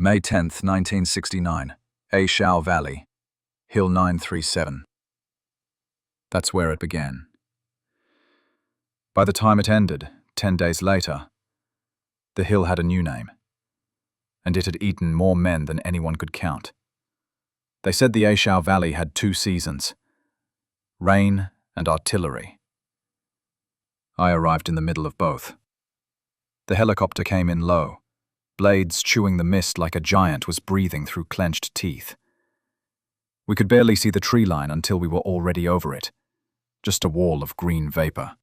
May 10th, 1969, Shau Valley, Hill 937. That's where it began. By the time it ended, 10 days later, the hill had a new name, and it had eaten more men than anyone could count. They said the Shau Valley had 2 seasons, rain and artillery. I arrived in the middle of both. The helicopter came in low, blades chewing the mist like a giant was breathing through clenched teeth. We could barely see the tree line until we were already over it, just a wall of green vapor.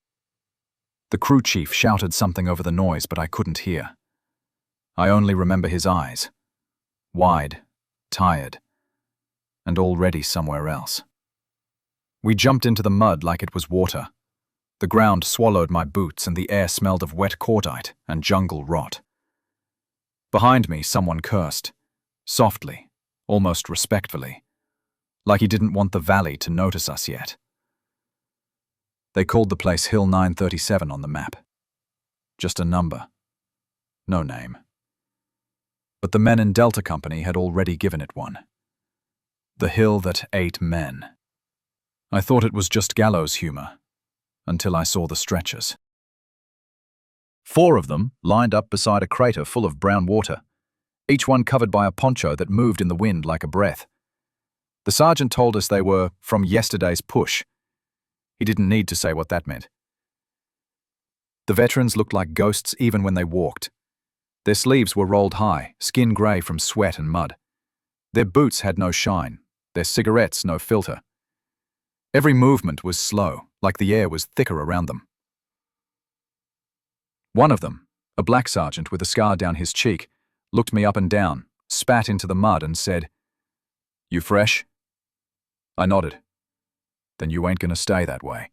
The crew chief shouted something over the noise, but I couldn't hear. I only remember his eyes, wide, tired, and already somewhere else. We jumped into the mud like it was water. The ground swallowed my boots and the air smelled of wet cordite and jungle rot. Behind me, someone cursed, softly, almost respectfully, like he didn't want the valley to notice us yet. They called the place Hill 937 on the map. Just a number. No name. But the men in Delta Company had already given it one. The hill that ate men. I thought it was just gallows humor, until I saw the stretchers. 4 of them lined up beside a crater full of brown water, each one covered by a poncho that moved in the wind like a breath. The sergeant told us they were from yesterday's push. He didn't need to say what that meant. The veterans looked like ghosts even when they walked. Their sleeves were rolled high, skin grey from sweat and mud. Their boots had no shine, their cigarettes no filter. Every movement was slow, like the air was thicker around them. One of them, a black sergeant with a scar down his cheek, looked me up and down, spat into the mud and said, "You fresh?" I nodded. "Then you ain't gonna stay that way."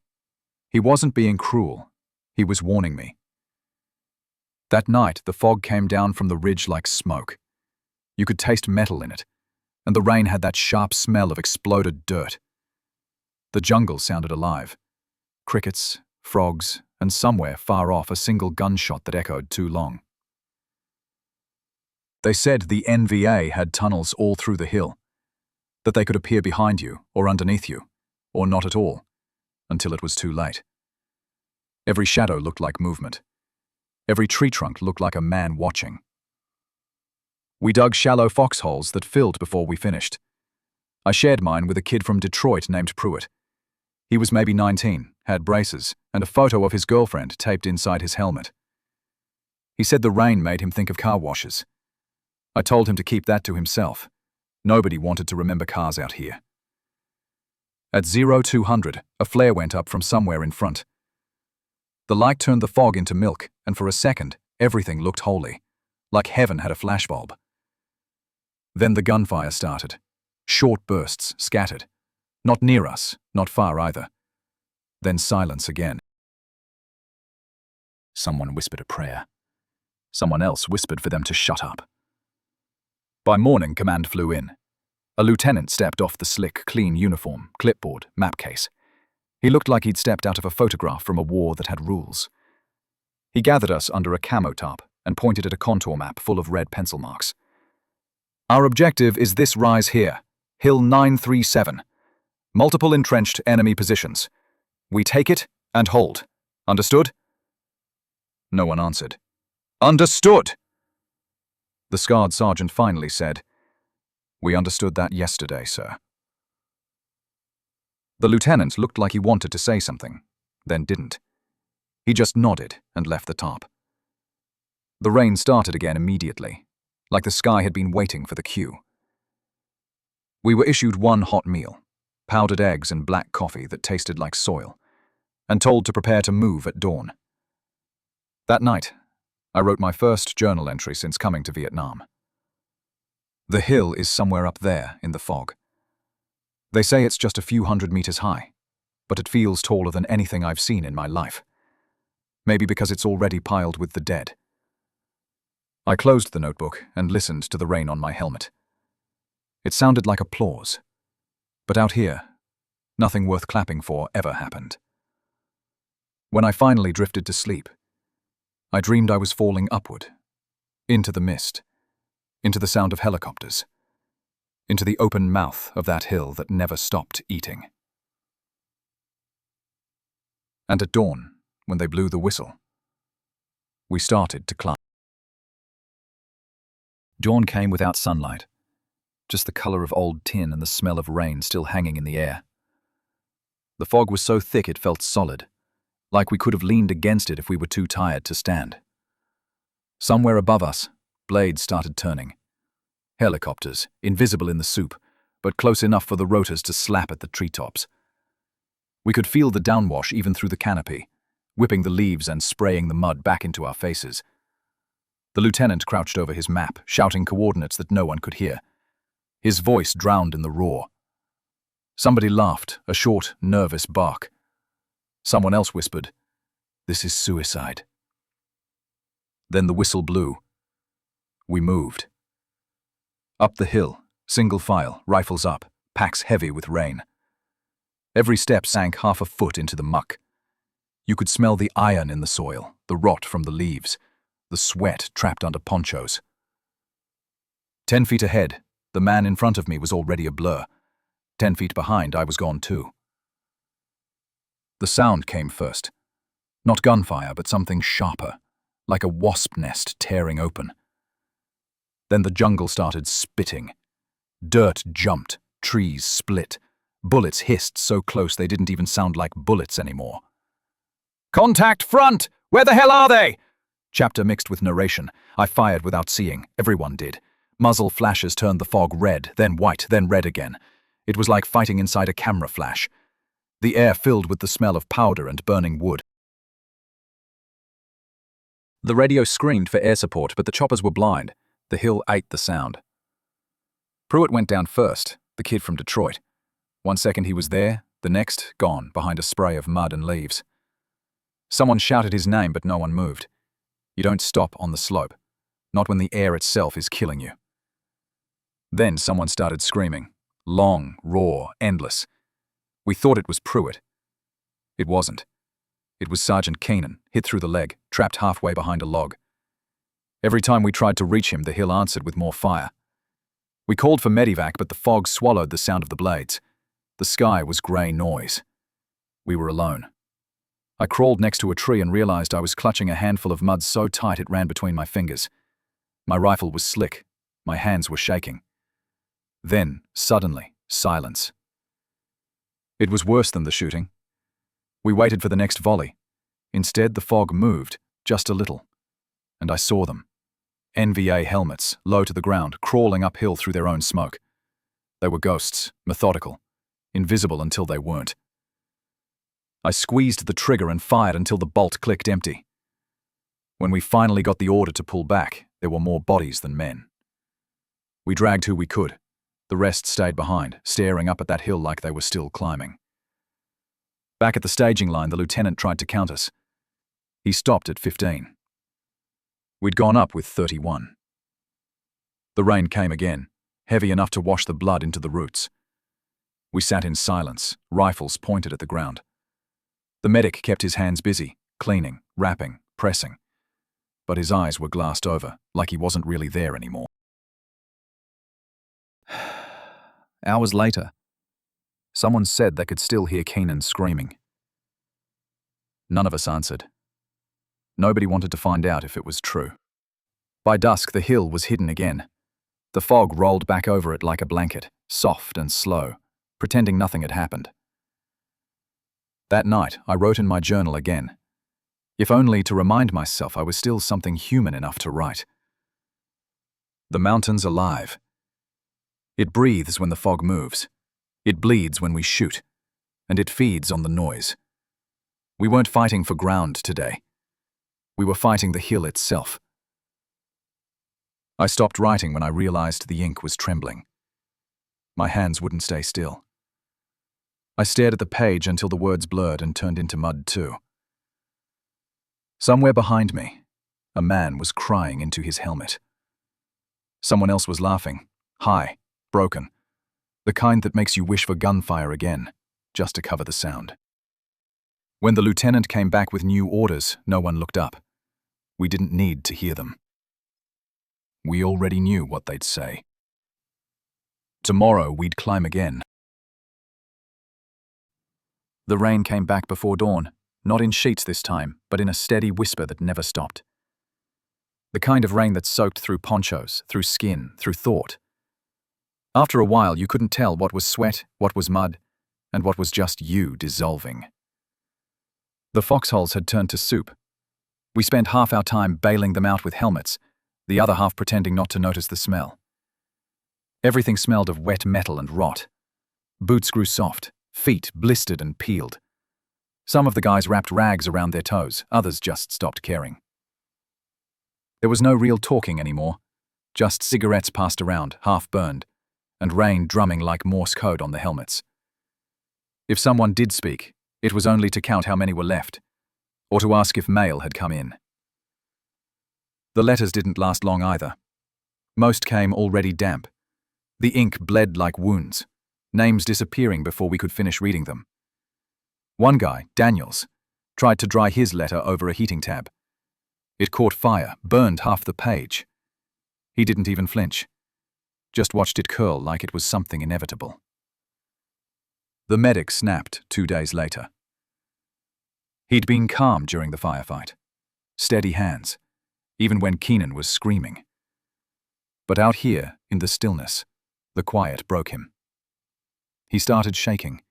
He wasn't being cruel. He was warning me. That night, the fog came down from the ridge like smoke. You could taste metal in it, and the rain had that sharp smell of exploded dirt. The jungle sounded alive. Crickets, frogs, and somewhere far off a single gunshot that echoed too long. They said the NVA had tunnels all through the hill, that they could appear behind you or underneath you, or not at all, until it was too late. Every shadow looked like movement. Every tree trunk looked like a man watching. We dug shallow foxholes that filled before we finished. I shared mine with a kid from Detroit named Pruitt. He was maybe 19, had braces, and a photo of his girlfriend taped inside his helmet. He said the rain made him think of car washes. I told him to keep that to himself. Nobody wanted to remember cars out here. At 0200, a flare went up from somewhere in front. The light turned the fog into milk, and for a second, everything looked holy, like heaven had a flashbulb. Then the gunfire started. Short bursts, scattered. Not near us, not far either. Then silence again. Someone whispered a prayer. Someone else whispered for them to shut up. By morning, command flew in. A lieutenant stepped off the slick, clean uniform, clipboard, map case. He looked like he'd stepped out of a photograph from a war that had rules. He gathered us under a camo tarp and pointed at a contour map full of red pencil marks. "Our objective is this rise here, Hill 937. Multiple entrenched enemy positions. We take it and hold. Understood?" No one answered. "Understood!" The scarred sergeant finally said, "We understood that yesterday, sir." The lieutenant looked like he wanted to say something, then didn't. He just nodded and left the top. The rain started again immediately, like the sky had been waiting for the cue. We were issued one hot meal, powdered eggs and black coffee that tasted like soil, and told to prepare to move at dawn. That night, I wrote my first journal entry since coming to Vietnam. The hill is somewhere up there in the fog. They say it's just a few hundred meters high, but it feels taller than anything I've seen in my life. Maybe because it's already piled with the dead. I closed the notebook and listened to the rain on my helmet. It sounded like applause. But out here, nothing worth clapping for ever happened. When I finally drifted to sleep, I dreamed I was falling upward, into the mist, into the sound of helicopters, into the open mouth of that hill that never stopped eating. And at dawn, when they blew the whistle, we started to climb. Dawn came without sunlight, just the color of old tin and the smell of rain still hanging in the air. The fog was so thick it felt solid, like we could have leaned against it if we were too tired to stand. Somewhere above us, blades started turning. Helicopters, invisible in the soup, but close enough for the rotors to slap at the treetops. We could feel the downwash even through the canopy, whipping the leaves and spraying the mud back into our faces. The lieutenant crouched over his map, shouting coordinates that no one could hear. His voice drowned in the roar. Somebody laughed, a short, nervous bark. Someone else whispered, "This is suicide." Then the whistle blew. We moved. Up the hill, single file, rifles up, packs heavy with rain. Every step sank half a foot into the muck. You could smell the iron in the soil, the rot from the leaves, the sweat trapped under ponchos. 10 feet ahead, the man in front of me was already a blur. 10 feet behind, I was gone too. The sound came first. Not gunfire, but something sharper, like a wasp nest tearing open. Then the jungle started spitting. Dirt jumped, trees split. Bullets hissed so close they didn't even sound like bullets anymore. "Contact front! Where the hell are they?" Chapter mixed with narration. I fired without seeing. Everyone did. Muzzle flashes turned the fog red, then white, then red again. It was like fighting inside a camera flash. The air filled with the smell of powder and burning wood. The radio screamed for air support, but the choppers were blind. The hill ate the sound. Pruitt went down first, the kid from Detroit. 1 second he was there, the next, gone, behind a spray of mud and leaves. Someone shouted his name, but no one moved. You don't stop on the slope, not when the air itself is killing you. Then someone started screaming, long, raw, endless. We thought it was Pruitt. It wasn't. It was Sergeant Keenan, hit through the leg, trapped halfway behind a log. Every time we tried to reach him, the hill answered with more fire. We called for medevac, but the fog swallowed the sound of the blades. The sky was grey noise. We were alone. I crawled next to a tree and realized I was clutching a handful of mud so tight it ran between my fingers. My rifle was slick. My hands were shaking. Then, suddenly, silence. It was worse than the shooting. We waited for the next volley. Instead, the fog moved, just a little. And I saw them. NVA helmets, low to the ground, crawling uphill through their own smoke. They were ghosts, methodical, invisible until they weren't. I squeezed the trigger and fired until the bolt clicked empty. When we finally got the order to pull back, there were more bodies than men. We dragged who we could. The rest stayed behind, staring up at that hill like they were still climbing. Back at the staging line, the lieutenant tried to count us. He stopped at 15. We'd gone up with 31. The rain came again, heavy enough to wash the blood into the roots. We sat in silence, rifles pointed at the ground. The medic kept his hands busy, cleaning, wrapping, pressing. But his eyes were glassed over, like he wasn't really there anymore. Hours later, someone said they could still hear Keenan screaming. None of us answered. Nobody wanted to find out if it was true. By dusk, the hill was hidden again. The fog rolled back over it like a blanket, soft and slow, pretending nothing had happened. That night, I wrote in my journal again, if only to remind myself I was still something human enough to write. The mountain's alive. It breathes when the fog moves. It bleeds when we shoot. And it feeds on the noise. We weren't fighting for ground today. We were fighting the hill itself. I stopped writing when I realized the ink was trembling. My hands wouldn't stay still. I stared at the page until the words blurred and turned into mud too. Somewhere behind me, a man was crying into his helmet. Someone else was laughing, high, broken, the kind that makes you wish for gunfire again, just to cover the sound. When the lieutenant came back with new orders, no one looked up. We didn't need to hear them. We already knew what they'd say. Tomorrow we'd climb again. The rain came back before dawn, not in sheets this time, but in a steady whisper that never stopped. The kind of rain that soaked through ponchos, through skin, through thought. After a while, you couldn't tell what was sweat, what was mud, and what was just you dissolving. The foxholes had turned to soup. We spent half our time bailing them out with helmets, the other half pretending not to notice the smell. Everything smelled of wet metal and rot. Boots grew soft, feet blistered and peeled. Some of the guys wrapped rags around their toes, others just stopped caring. There was no real talking anymore, just cigarettes passed around, half burned, and rain drumming like Morse code on the helmets. If someone did speak, it was only to count how many were left, or to ask if mail had come in. The letters didn't last long either. Most came already damp. The ink bled like wounds, names disappearing before we could finish reading them. One guy, Daniels, tried to dry his letter over a heating tab. It caught fire, burned half the page. He didn't even flinch, just watched it curl like it was something inevitable. The medic snapped 2 days later. He'd been calm during the firefight, steady hands, even when Keenan was screaming. But out here, in the stillness, the quiet broke him. He started shaking,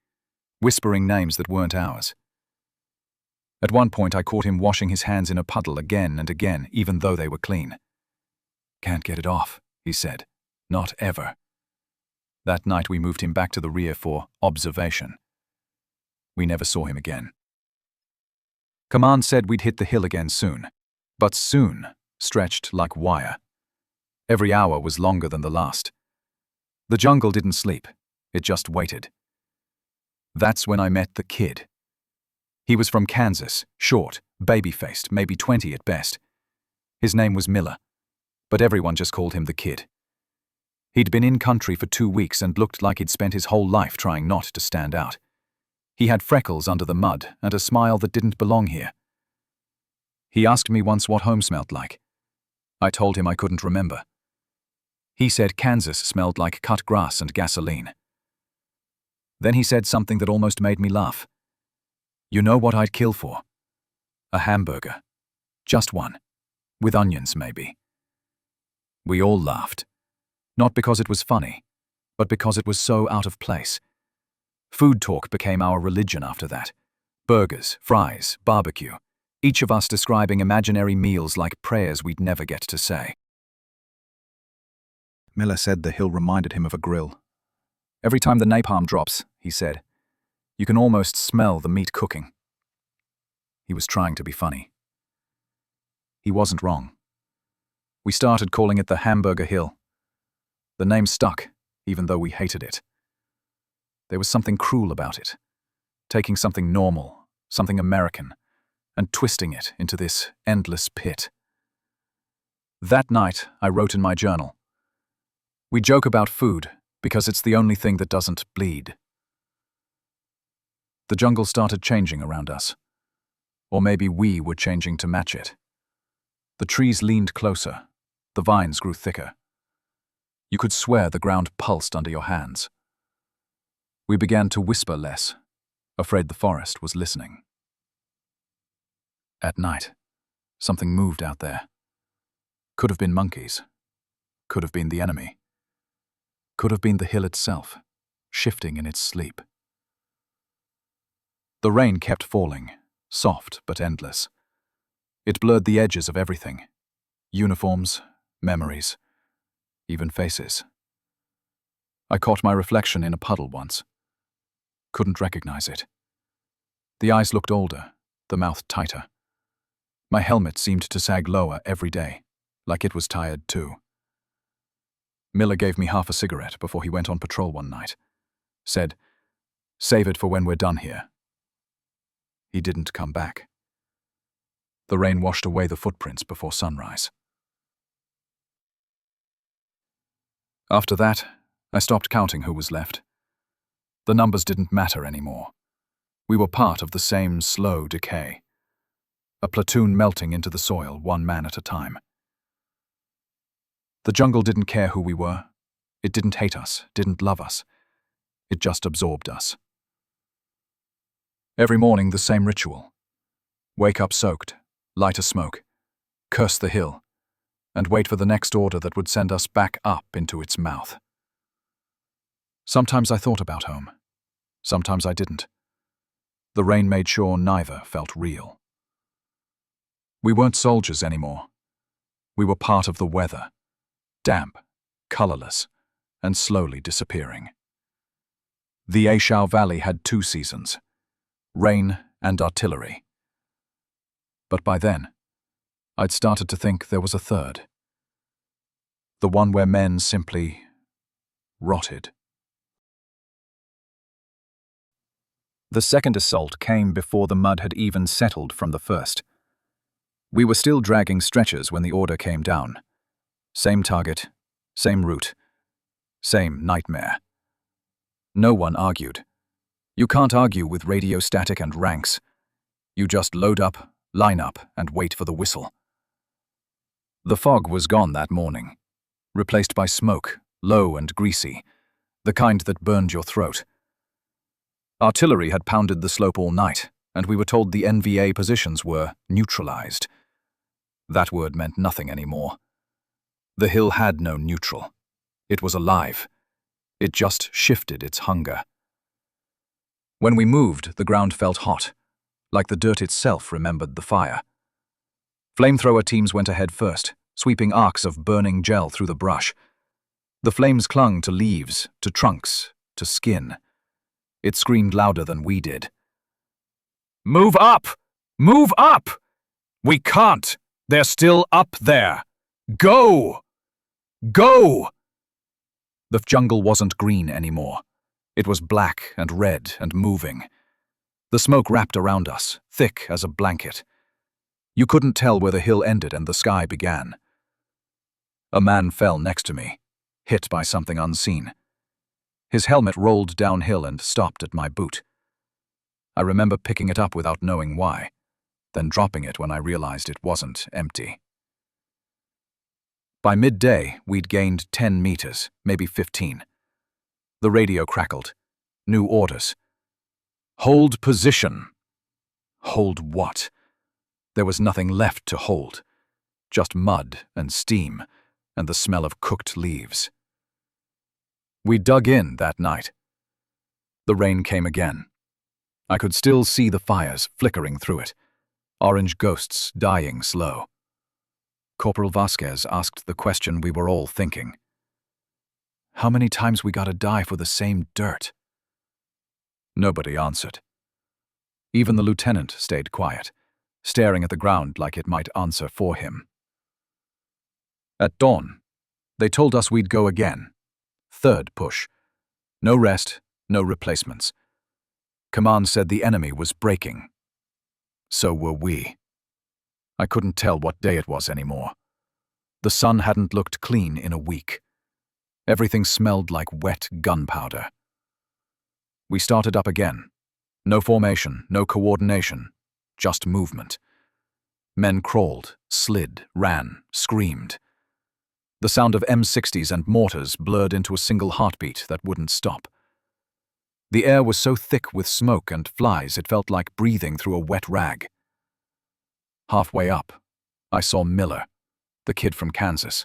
whispering names that weren't ours. At one point I caught him washing his hands in a puddle again and again, even though they were clean. "Can't get it off," he said. "Not ever." That night we moved him back to the rear for observation. We never saw him again. Command said we'd hit the hill again soon, but soon stretched like wire. Every hour was longer than the last. The jungle didn't sleep, it just waited. That's when I met the kid. He was from Kansas, short, baby-faced, maybe 20 at best. His name was Miller, but everyone just called him the kid. He'd been in country for 2 weeks and looked like he'd spent his whole life trying not to stand out. He had freckles under the mud and a smile that didn't belong here. He asked me once what home smelled like. I told him I couldn't remember. He said Kansas smelled like cut grass and gasoline. Then he said something that almost made me laugh. "You know what I'd kill for? A hamburger. Just one. With onions, maybe." We all laughed. Not because it was funny, but because it was so out of place. Food talk became our religion after that. Burgers, fries, barbecue. Each of us describing imaginary meals like prayers we'd never get to say. Miller said the hill reminded him of a grill. "Every time the napalm drops," he said, "you can almost smell the meat cooking." He was trying to be funny. He wasn't wrong. We started calling it the Hamburger Hill. The name stuck, even though we hated it. There was something cruel about it, taking something normal, something American, and twisting it into this endless pit. That night, I wrote in my journal, "We joke about food because it's the only thing that doesn't bleed." The jungle started changing around us. Or maybe we were changing to match it. The trees leaned closer. The vines grew thicker. You could swear the ground pulsed under your hands. We began to whisper less, afraid the forest was listening. At night, something moved out there. Could have been monkeys. Could have been the enemy. Could have been the hill itself, shifting in its sleep. The rain kept falling, soft but endless. It blurred the edges of everything. Uniforms, memories, even faces. I caught my reflection in a puddle once. Couldn't recognize it. The eyes looked older, the mouth tighter. My helmet seemed to sag lower every day, like it was tired too. Miller gave me half a cigarette before he went on patrol one night. Said, "Save it for when we're done here." He didn't come back. The rain washed away the footprints before sunrise. After that, I stopped counting who was left. The numbers didn't matter anymore. We were part of the same slow decay. A platoon melting into the soil, one man at a time. The jungle didn't care who we were. It didn't hate us, didn't love us. It just absorbed us. Every morning, the same ritual. Wake up soaked, light a smoke, curse the hill, and wait for the next order that would send us back up into its mouth. Sometimes I thought about home. Sometimes I didn't. The rain made sure neither felt real. We weren't soldiers anymore. We were part of the weather, damp, colorless, and slowly disappearing. The Shau Valley had 2 seasons, rain and artillery. But by then, I'd started to think there was a third. The one where men simply rotted. The second assault came before the mud had even settled from the first. We were still dragging stretchers when the order came down. Same target, same route, same nightmare. No one argued. You can't argue with radio static and ranks. You just load up, line up, and wait for the whistle. The fog was gone that morning, replaced by smoke, low and greasy, the kind that burned your throat. Artillery had pounded the slope all night, and we were told the NVA positions were neutralized. That word meant nothing anymore. The hill had no neutral. It was alive. It just shifted its hunger. When we moved, the ground felt hot, like the dirt itself remembered the fire. Flamethrower teams went ahead first, sweeping arcs of burning gel through the brush. The flames clung to leaves, to trunks, to skin. It screamed louder than we did. "Move up! Move up! We can't! They're still up there! Go! Go!" The jungle wasn't green anymore. It was black and red and moving. The smoke wrapped around us, thick as a blanket. You couldn't tell where the hill ended and the sky began. A man fell next to me, hit by something unseen. His helmet rolled downhill and stopped at my boot. I remember picking it up without knowing why, then dropping it when I realized it wasn't empty. By midday, we'd gained 10 meters, maybe 15. The radio crackled. New orders. Hold position. Hold what? There was nothing left to hold. Just mud and steam and the smell of cooked leaves. We dug in that night. The rain came again. I could still see the fires flickering through it, orange ghosts dying slow. Corporal Vasquez asked the question we were all thinking. How many times we gotta die for the same dirt? Nobody answered. Even the lieutenant stayed quiet, staring at the ground like it might answer for him. At dawn, they told us we'd go again. Third push. No rest, no replacements. Command said the enemy was breaking. So were we. I couldn't tell what day it was anymore. The sun hadn't looked clean in a week. Everything smelled like wet gunpowder. We started up again. No formation, no coordination, just movement. Men crawled, slid, ran, screamed. The sound of M60s and mortars blurred into a single heartbeat that wouldn't stop. The air was so thick with smoke and flies it felt like breathing through a wet rag. Halfway up, I saw Miller, the kid from Kansas.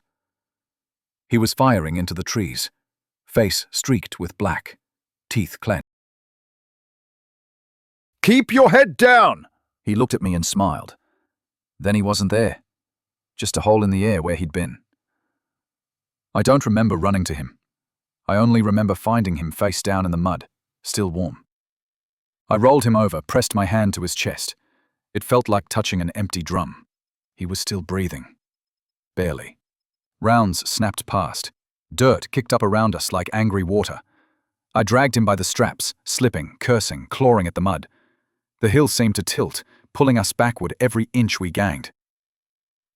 He was firing into the trees, face streaked with black, teeth clenched. "Keep your head down!" He looked at me and smiled. Then he wasn't there, just a hole in the air where he'd been. I don't remember running to him. I only remember finding him face down in the mud, still warm. I rolled him over, pressed my hand to his chest. It felt like touching an empty drum. He was still breathing. Barely. Rounds snapped past. Dirt kicked up around us like angry water. I dragged him by the straps, slipping, cursing, clawing at the mud. The hill seemed to tilt, pulling us backward every inch we gained.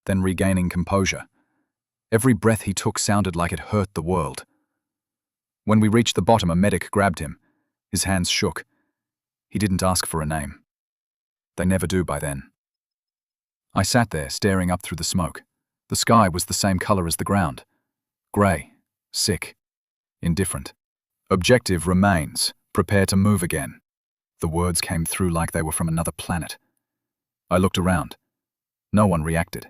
Then regaining composure. Every breath he took sounded like it hurt the world. When we reached the bottom, a medic grabbed him. His hands shook. He didn't ask for a name. They never do by then. I sat there, staring up through the smoke. The sky was the same color as the ground. Grey, sick, indifferent. Objective remains, prepare to move again. The words came through like they were from another planet. I looked around. No one reacted.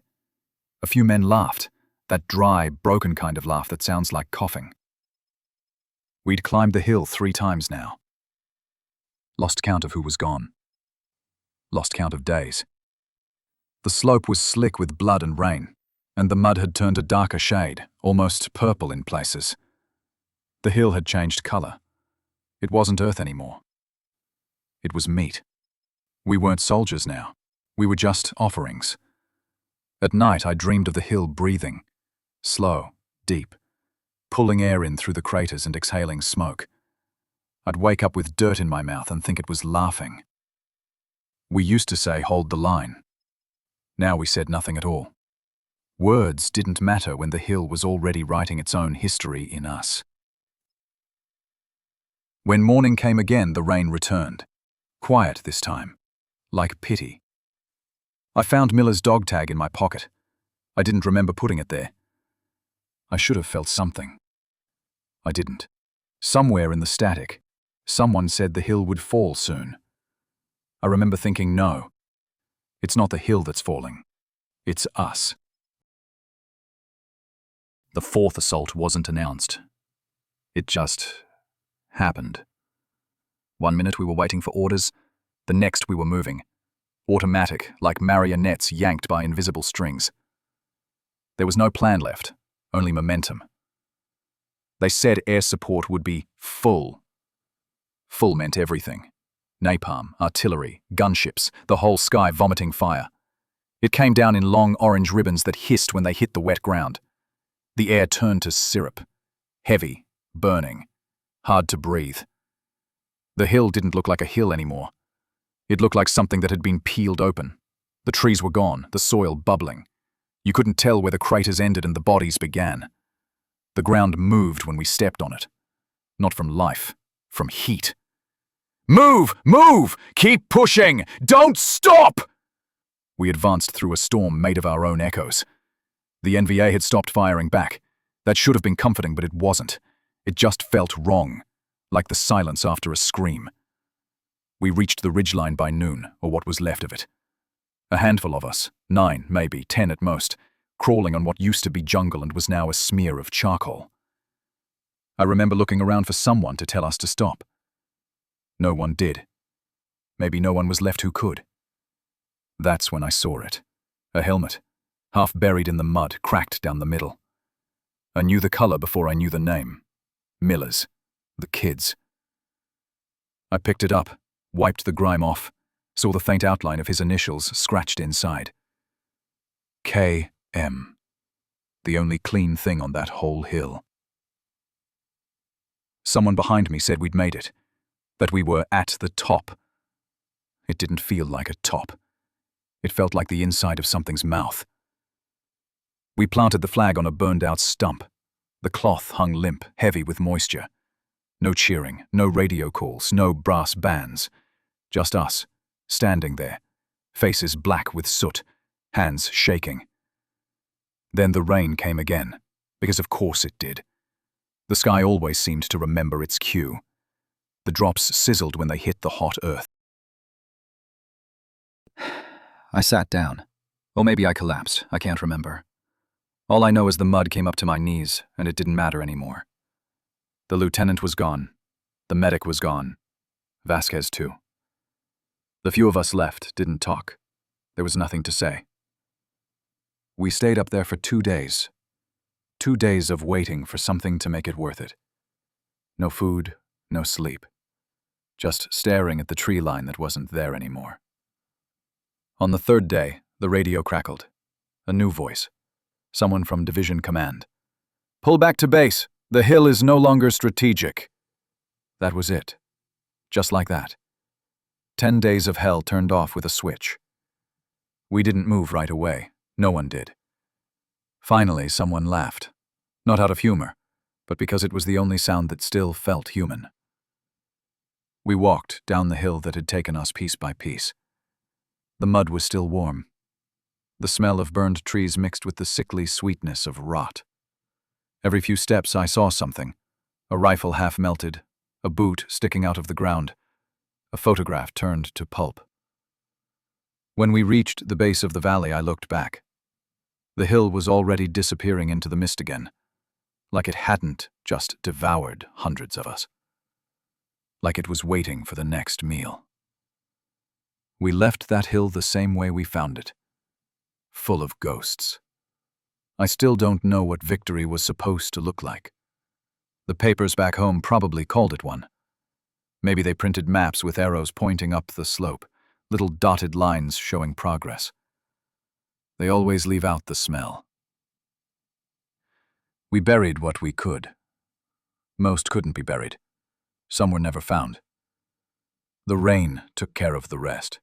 A few men laughed, that dry, broken kind of laugh that sounds like coughing. We'd climbed the hill 3 times now. Lost count of who was gone. Lost count of days. The slope was slick with blood and rain, and the mud had turned a darker shade, almost purple in places. The hill had changed color. It wasn't earth anymore. It was meat. We weren't soldiers now. We were just offerings. At night I dreamed of the hill breathing, slow, deep, pulling air in through the craters and exhaling smoke. I'd wake up with dirt in my mouth and think it was laughing. We used to say, hold the line. Now we said nothing at all. Words didn't matter when the hill was already writing its own history in us. When morning came again, the rain returned. Quiet this time, like pity. I found Miller's dog tag in my pocket. I didn't remember putting it there. I should have felt something. I didn't. Somewhere in the static, someone said the hill would fall soon. I remember thinking, no, it's not the hill that's falling. It's us. The 4th assault wasn't announced. It just happened. 1 minute we were waiting for orders, the next we were moving. Automatic, like marionettes yanked by invisible strings. There was no plan left, only momentum. They said air support would be full. Full meant everything. Napalm, artillery, gunships, the whole sky vomiting fire. It came down in long orange ribbons that hissed when they hit the wet ground. The air turned to syrup. Heavy, burning, hard to breathe. The hill didn't look like a hill anymore. It looked like something that had been peeled open. The trees were gone, the soil bubbling. You couldn't tell where the craters ended and the bodies began. The ground moved when we stepped on it. Not from life, from heat. Move! Move! Keep pushing! Don't stop! We advanced through a storm made of our own echoes. The NVA had stopped firing back. That should have been comforting, but it wasn't. It just felt wrong, like the silence after a scream. We reached the ridgeline by noon, or what was left of it. A handful of us, 9, maybe 10 at most, crawling on what used to be jungle and was now a smear of charcoal. I remember looking around for someone to tell us to stop. No one did. Maybe no one was left who could. That's when I saw it. A helmet, half buried in the mud, cracked down the middle. I knew the color before I knew the name. Miller's. The kids. I picked it up, wiped the grime off, saw the faint outline of his initials scratched inside. K.M. The only clean thing on that whole hill. Someone behind me said we'd made it, that we were at the top. It didn't feel like a top. It felt like the inside of something's mouth. We planted the flag on a burned-out stump. The cloth hung limp, heavy with moisture. No cheering, no radio calls, no brass bands. Just us, standing there, faces black with soot, hands shaking. Then the rain came again, because of course it did. The sky always seemed to remember its cue. The drops sizzled when they hit the hot earth. I sat down. Or maybe I collapsed, I can't remember. All I know is the mud came up to my knees, and it didn't matter anymore. The lieutenant was gone. The medic was gone. Vasquez too. The few of us left didn't talk. There was nothing to say. We stayed up there for 2 days. 2 days of waiting for something to make it worth it. No food, no sleep. Just staring at the tree line that wasn't there anymore. On the 3rd day, the radio crackled. A new voice. Someone from Division Command. Pull back to base. The hill is no longer strategic. That was it. Just like that. 10 days of hell turned off with a switch. We didn't move right away. No one did. Finally, someone laughed. Not out of humor, but because it was the only sound that still felt human. We walked down the hill that had taken us piece by piece. The mud was still warm. The smell of burned trees mixed with the sickly sweetness of rot. Every few steps I saw something. A rifle half melted, a boot sticking out of the ground, a photograph turned to pulp. When we reached the base of the valley, I looked back. The hill was already disappearing into the mist again, like it hadn't just devoured hundreds of us. Like it was waiting for the next meal. We left that hill the same way we found it, full of ghosts. I still don't know what victory was supposed to look like. The papers back home probably called it one. Maybe they printed maps with arrows pointing up the slope, little dotted lines showing progress. They always leave out the smell. We buried what we could. Most couldn't be buried. Some were never found. The rain took care of the rest.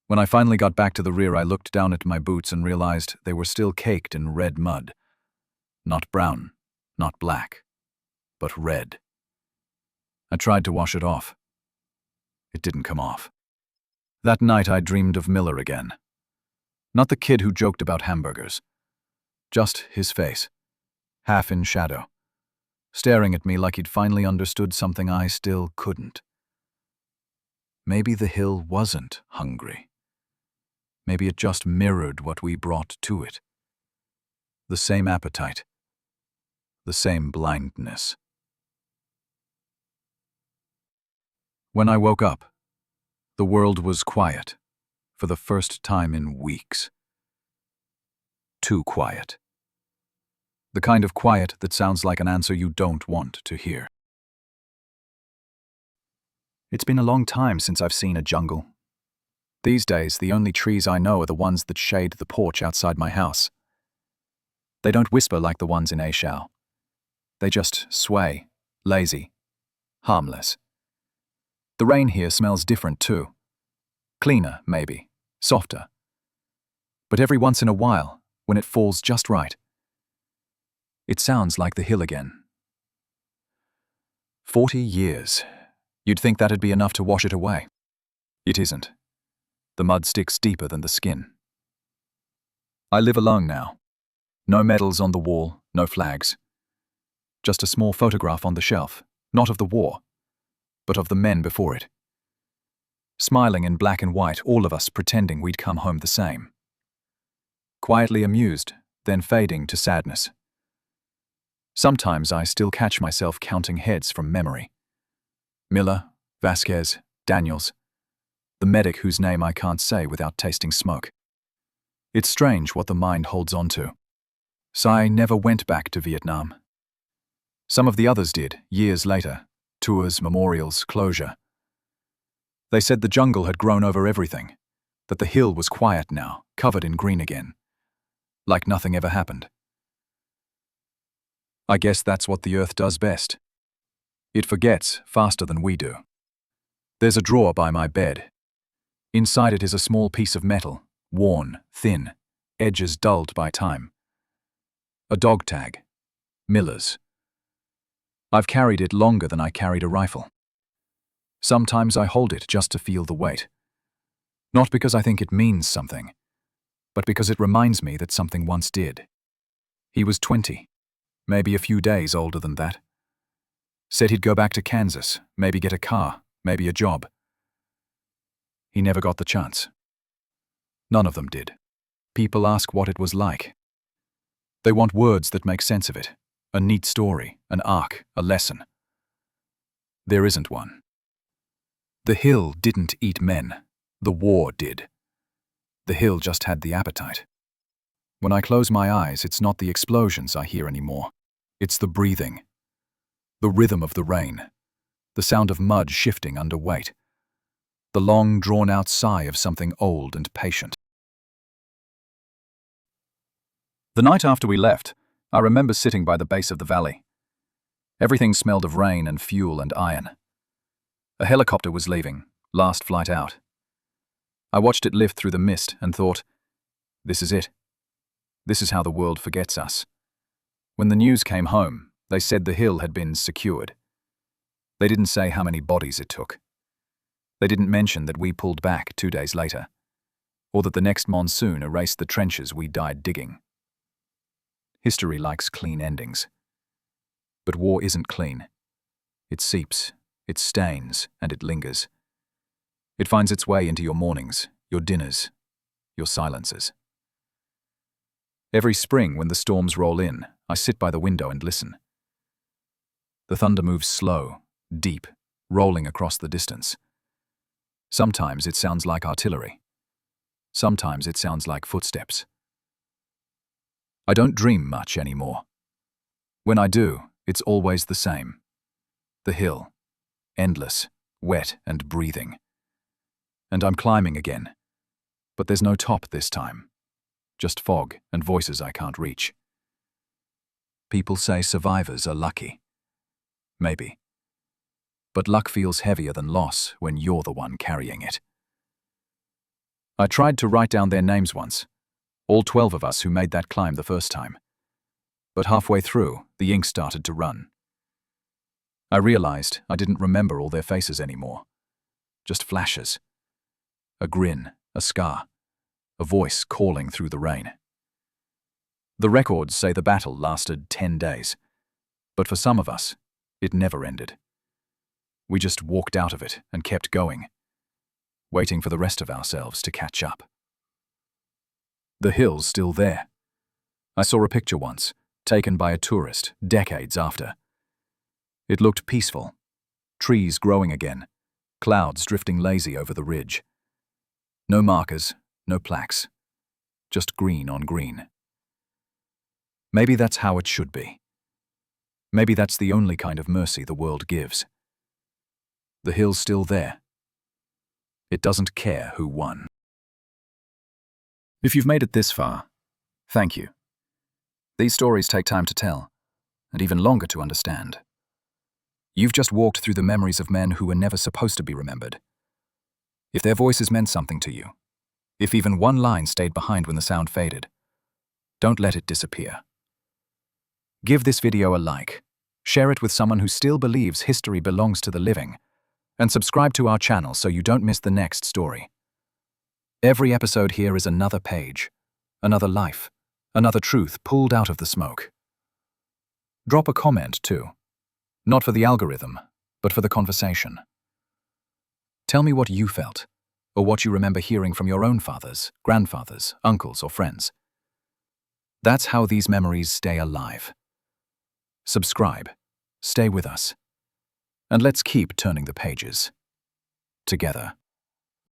When I finally got back to the rear, I looked down at my boots and realized they were still caked in red mud. Not brown, not black, but red. I tried to wash it off. It didn't come off. That night I dreamed of Miller again. Not the kid who joked about hamburgers. Just his face, half in shadow, staring at me like he'd finally understood something I still couldn't. Maybe the hill wasn't hungry. Maybe it just mirrored what we brought to it. The same appetite. The same blindness. When I woke up, the world was quiet for the first time in weeks. Too quiet. The kind of quiet that sounds like an answer you don't want to hear. It's been a long time since I've seen a jungle. These days, the only trees I know are the ones that shade the porch outside my house. They don't whisper like the ones in Shau. They just sway, lazy, harmless. The rain here smells different too. Cleaner, maybe, softer. But every once in a while, when it falls just right, it sounds like the hill again. 40 years. You'd think that'd be enough to wash it away. It isn't. The mud sticks deeper than the skin. I live alone now. No medals on the wall, no flags. Just a small photograph on the shelf, not of the war, but of the men before it. Smiling in black and white, all of us pretending we'd come home the same. Quietly amused, then fading to sadness. Sometimes I still catch myself counting heads from memory. Miller, Vasquez, Daniels, the medic whose name I can't say without tasting smoke. It's strange what the mind holds on to. Sai never went back to Vietnam. Some of the others did, years later. Tours, memorials, closure. They said the jungle had grown over everything, that the hill was quiet now, covered in green again, like nothing ever happened. I guess that's what the earth does best. It forgets faster than we do. There's a drawer by my bed. Inside it is a small piece of metal, worn, thin, edges dulled by time. A dog tag. Miller's. I've carried it longer than I carried a rifle. Sometimes I hold it just to feel the weight. Not because I think it means something, but because it reminds me that something once did. He was 20, maybe a few days older than that. Said he'd go back to Kansas, maybe get a car, maybe a job. He never got the chance. None of them did. People ask what it was like. They want words that make sense of it. A neat story, an arc, a lesson. There isn't one. The hill didn't eat men. The war did. The hill just had the appetite. When I close my eyes, it's not the explosions I hear anymore. It's the breathing. The rhythm of the rain. The sound of mud shifting under weight. The long, drawn-out sigh of something old and patient. The night after we left, I remember sitting by the base of the valley. Everything smelled of rain and fuel and iron. A helicopter was leaving, last flight out. I watched it lift through the mist and thought, this is it. This is how the world forgets us. When the news came home, they said the hill had been secured. They didn't say how many bodies it took. They didn't mention that we pulled back 2 days later, or that the next monsoon erased the trenches we died digging. History likes clean endings. But war isn't clean. It seeps, it stains, and it lingers. It finds its way into your mornings, your dinners, your silences. Every spring when the storms roll in, I sit by the window and listen. The thunder moves slow, deep, rolling across the distance. Sometimes it sounds like artillery. Sometimes it sounds like footsteps. I don't dream much anymore. When I do, it's always the same. The hill, endless, wet and breathing. And I'm climbing again. But there's no top this time. Just fog and voices I can't reach. People say survivors are lucky. Maybe. But luck feels heavier than loss when you're the one carrying it. I tried to write down their names once, all 12 of us who made that climb the first time. But halfway through, the ink started to run. I realized I didn't remember all their faces anymore. Just flashes. A grin, a scar, a voice calling through the rain. The records say the battle lasted 10 days, but for some of us, it never ended. We just walked out of it and kept going, waiting for the rest of ourselves to catch up. The hill's still there. I saw a picture once, taken by a tourist, decades after. It looked peaceful. Trees growing again, clouds drifting lazy over the ridge. No markers, no plaques, just green on green. Maybe that's how it should be. Maybe that's the only kind of mercy the world gives. The hill's still there. It doesn't care who won. If you've made it this far, thank you. These stories take time to tell, and even longer to understand. You've just walked through the memories of men who were never supposed to be remembered. If their voices meant something to you, if even one line stayed behind when the sound faded, don't let it disappear. Give this video a like, share it with someone who still believes history belongs to the living, and subscribe to our channel so you don't miss the next story. Every episode here is another page, another life, another truth pulled out of the smoke. Drop a comment too, not for the algorithm, but for the conversation. Tell me what you felt, or what you remember hearing from your own fathers, grandfathers, uncles, or friends. That's how these memories stay alive. Subscribe, stay with us, and let's keep turning the pages together.